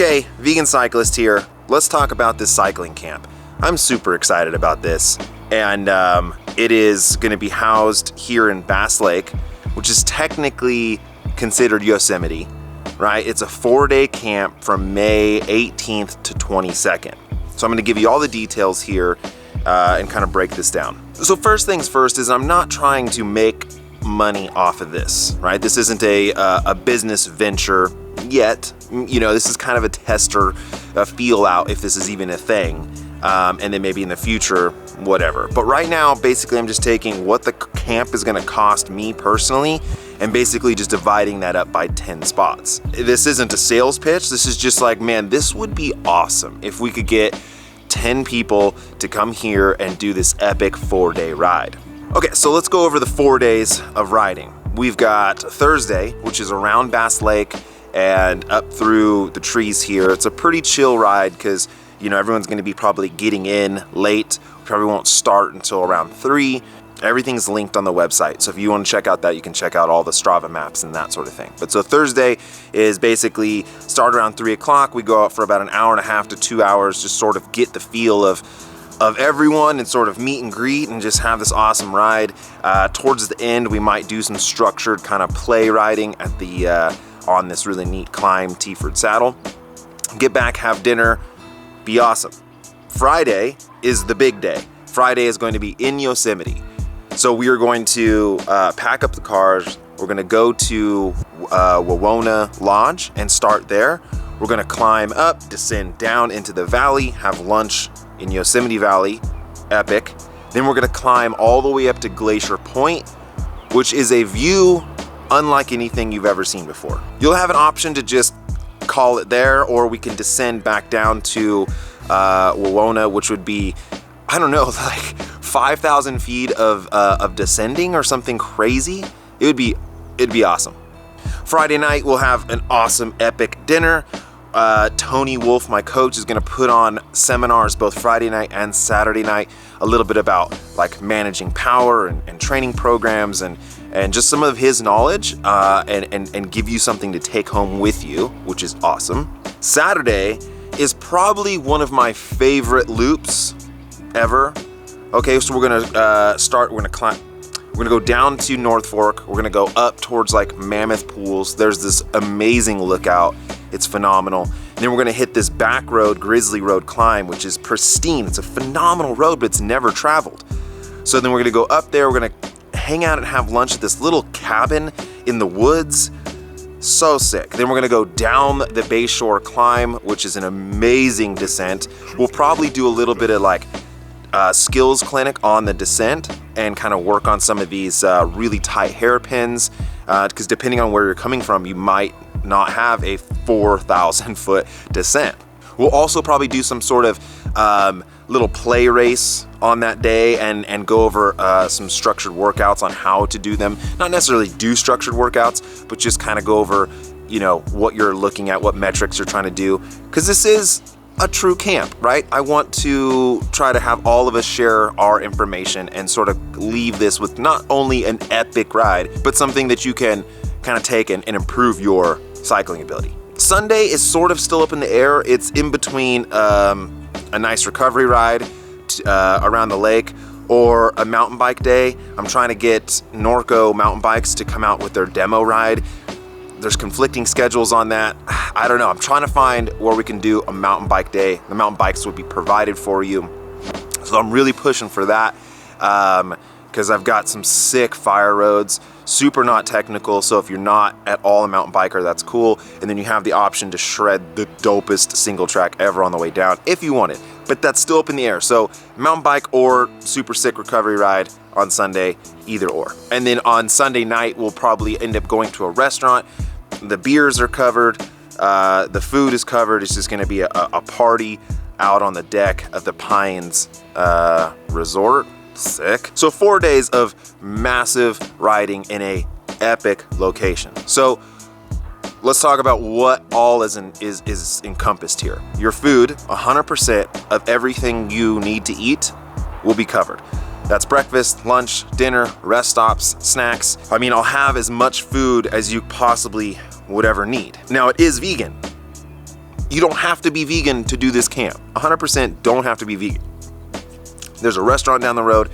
Okay, vegan cyclist here. Let's talk about this cycling camp. I'm super excited about this, and it is going to be housed here in Bass Lake, which is technically considered Yosemite, right? It's a 4-day camp from May 18th to 22nd. So I'm going to give you all the details here and kind of break this down. So first things first is I'm not trying to make money off of this, right? This isn't a business venture yet. You know, this is kind of a tester, a feel out if this is even a thing. And then maybe in the future, whatever. But right now, basically, I'm just taking what the camp is gonna cost me personally and basically just dividing that up by 10 spots. This isn't a sales pitch. This is just like, man, this would be awesome if we could get 10 people to come here and do this epic 4-day ride. Okay, so let's go over the 4 days of riding. We've got Thursday, which is around Bass Lake and up through the trees here. It's a pretty chill ride because, you know, everyone's gonna be probably getting in late. We probably won't start until around 3. Everything's linked on the website. So if you want to check out that, you can check out all the Strava maps and that sort of thing. But so Thursday is basically start around 3 o'clock. We go out for about an hour and a half to 2 hours, just sort of get the feel of everyone and sort of meet and greet and just have this awesome ride. Towards the end, we might do some structured kind of play riding at the on this really neat climb T-Ford saddle. Get back, have dinner, be awesome. Friday is the big day. Friday is going to be in Yosemite. So we are going to pack up the cars. We're going to go to Wawona Lodge and start there. We're going to climb up, descend down into the valley, have lunch in Yosemite Valley, epic. Then we're going to climb all the way up to Glacier Point, which is a view unlike anything you've ever seen before. You'll have an option to just call it there, or we can descend back down to Wawona, which would be, I don't know, like 5,000 feet of descending or something crazy. It'd be awesome. Friday night, we'll have an awesome epic dinner. Tony Wolf, my coach, is gonna put on seminars both Friday night and Saturday night, a little bit about like managing power and training programs and just some of his knowledge and give you something to take home with you, which is awesome. Saturday is probably one of my favorite loops ever. Okay, so we're gonna go down to North Fork. We're gonna go up towards like Mammoth Pools. There's this amazing lookout. It's phenomenal. And then we're gonna hit this back road, Grizzly Road climb, which is pristine. It's a phenomenal road, but it's never traveled. So then we're gonna go up there. We're gonna hang out and have lunch at this little cabin in the woods. So sick. Then we're gonna go down the Bayshore climb, which is an amazing descent. We'll probably do a little bit of like skills clinic on the descent and kind of work on some of these really tight hairpins because depending on where you're coming from, you might not have a 4,000 foot descent. We'll also probably do some sort of little play race on that day and go over some structured workouts on how to do them. Not necessarily do structured workouts, but just kind of go over, you know, what you're looking at, what metrics you're trying to do. Because this is a true camp, right? I want to try to have all of us share our information and sort of leave this with not only an epic ride, but something that you can kind of take and improve your cycling ability. Sunday is sort of still up in the air. It's in between a nice recovery ride around the lake or a mountain bike day. I'm trying to get Norco mountain bikes to come out with their demo ride. There's conflicting schedules on that. I don't know. I'm trying to find where we can do a mountain bike day. The mountain bikes would be provided for you. So I'm really pushing for that because I've got some sick fire roads, super not technical. So if you're not at all a mountain biker, that's cool. And then you have the option to shred the dopest single track ever on the way down if you want it. But that's still up in the air. So mountain bike or super sick recovery ride on Sunday, either or. And then on Sunday night, we'll probably end up going to a restaurant. The beers are covered, the food is covered. It's just gonna be a party out on the deck of the Pines Resort. Sick. So 4 days of massive riding in a epic location. So let's talk about what all is encompassed here. Your food, 100% of everything you need to eat will be covered. That's breakfast, lunch, dinner, rest stops, snacks. I mean, I'll have as much food as you possibly would ever need. Now, it is vegan, You don't have to be vegan to do this camp. 100% don't have to be vegan. There's a restaurant down the road.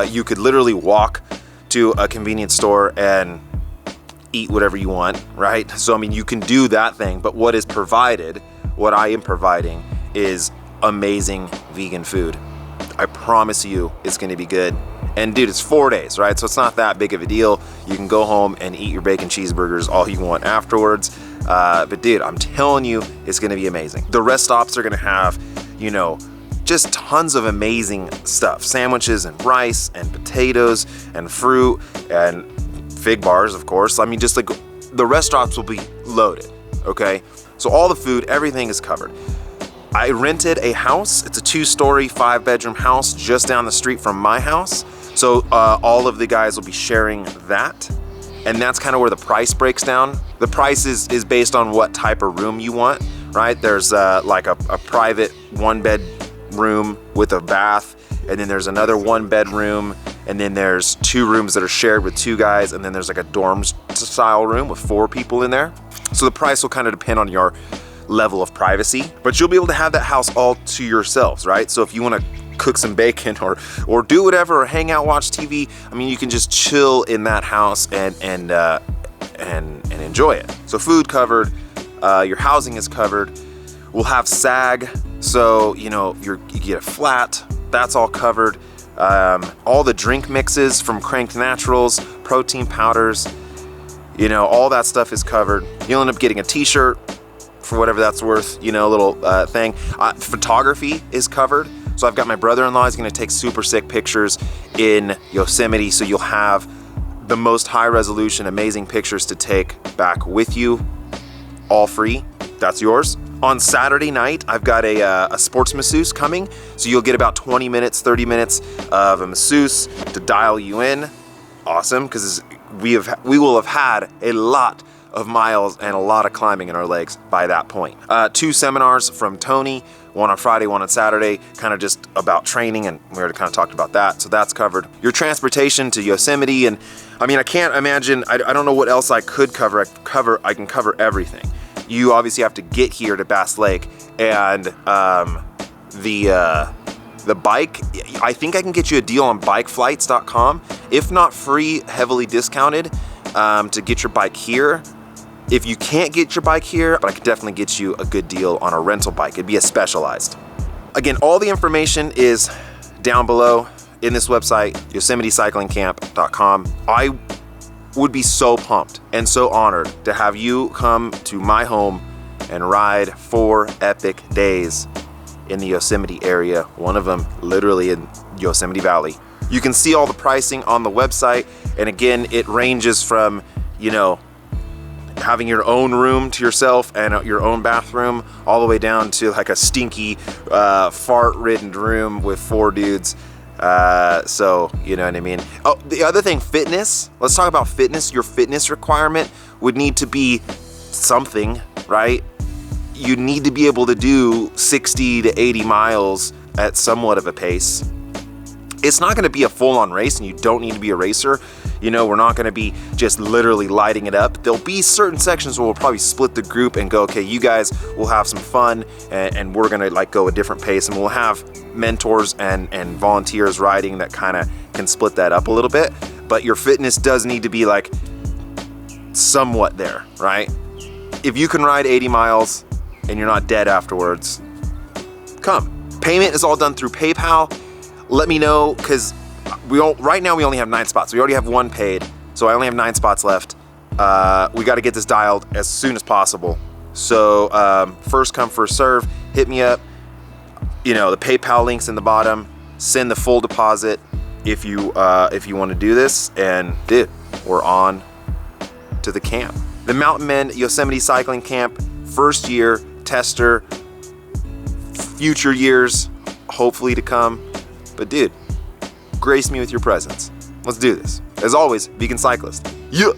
You could literally walk to a convenience store and eat whatever you want, right? So, I mean, you can do that thing, but what is provided, what I am providing, is amazing vegan food. I promise you it's gonna be good. And dude, it's 4 days, right? So it's not that big of a deal. You can go home and eat your bacon cheeseburgers all you want afterwards. But dude, I'm telling you, it's gonna be amazing. The rest stops are gonna have, you know, just tons of amazing stuff. Sandwiches and rice and potatoes and fruit and fig bars, of course. I mean, just like the rest stops will be loaded, okay? So all the food, everything is covered. I rented a house. It's a 2-story, 5-bedroom house just down the street from my house. So all of the guys will be sharing that. And that's kind of where the price breaks down. The price is based on what type of room you want, right? There's like a private 1-bed room with a bath, and then there's another 1-bedroom, and then there's 2 rooms that are shared with 2 guys, and then there's like a dorm style room with 4 people in there. So the price will kind of depend on your level of privacy, but you'll be able to have that house all to yourselves, right? So if you want to cook some bacon or do whatever, or hang out, watch TV, I mean, you can just chill in that house and enjoy it. So food covered, your housing is covered. We'll have SAG, so you know you get a flat. That's all covered. All the drink mixes from Cranked Naturals, protein powders, you know, all that stuff is covered. You'll end up getting a t-shirt for whatever that's worth, you know, a little thing. Photography is covered. So I've got my brother-in-law is gonna take super sick pictures in Yosemite, so you'll have the most high resolution, amazing pictures to take back with you, all free. That's yours. On Saturday night, I've got a sports masseuse coming, so you'll get about 20 minutes, 30 minutes of a masseuse to dial you in. Awesome, because we will have had a lot of miles and a lot of climbing in our legs by that point. 2 seminars from Tony, one on Friday, one on Saturday, kind of just about training, and we already kind of talked about that, so that's covered. Your transportation to Yosemite, and I mean, I can't imagine, I don't know what else I could cover. I can cover everything. You obviously have to get here to Bass Lake, and the bike, I think I can get you a deal on bikeflights.com, if not free, heavily discounted, to get your bike here. If you can't get your bike here, but I could definitely get you a good deal on a rental bike. It'd be a Specialized. Again, all the information is down below in this website, YosemiteCyclingCamp.com. I would be so pumped and so honored to have you come to my home and ride 4 epic days in the Yosemite area, one of them literally in Yosemite Valley. You can see all the pricing on the website, and again, it ranges from, you know, having your own room to yourself and your own bathroom, all the way down to like a stinky, fart-ridden room with 4 dudes. So, you know what I mean? Oh, the other thing, fitness. Let's talk about fitness. Your fitness requirement would need to be something, right? You need to be able to do 60 to 80 miles at somewhat of a pace. It's not going to be a full-on race, and you don't need to be a racer. You know, we're not going to be just literally lighting it up. There'll be certain sections where we'll probably split the group and go, okay, you guys will have some fun, and we're going to like go a different pace, and we'll have mentors and volunteers riding that kind of can split that up a little bit. But your fitness does need to be like somewhat there, right? If you can ride 80 miles and you're not dead afterwards, come. Payment is all done through PayPal. Let me know, because right now we only have 9 spots. We already have 1 paid, so I only have 9 spots left. We got to get this dialed as soon as possible. So first come, first serve. Hit me up. You know, the PayPal link's in the bottom. Send the full deposit if you want to do this. And dude, we're on to the camp. The Mountain Men Yosemite Cycling Camp, first year, tester, future years, hopefully to come. But dude, grace me with your presence. Let's do this. As always, vegan cyclist. Yeah.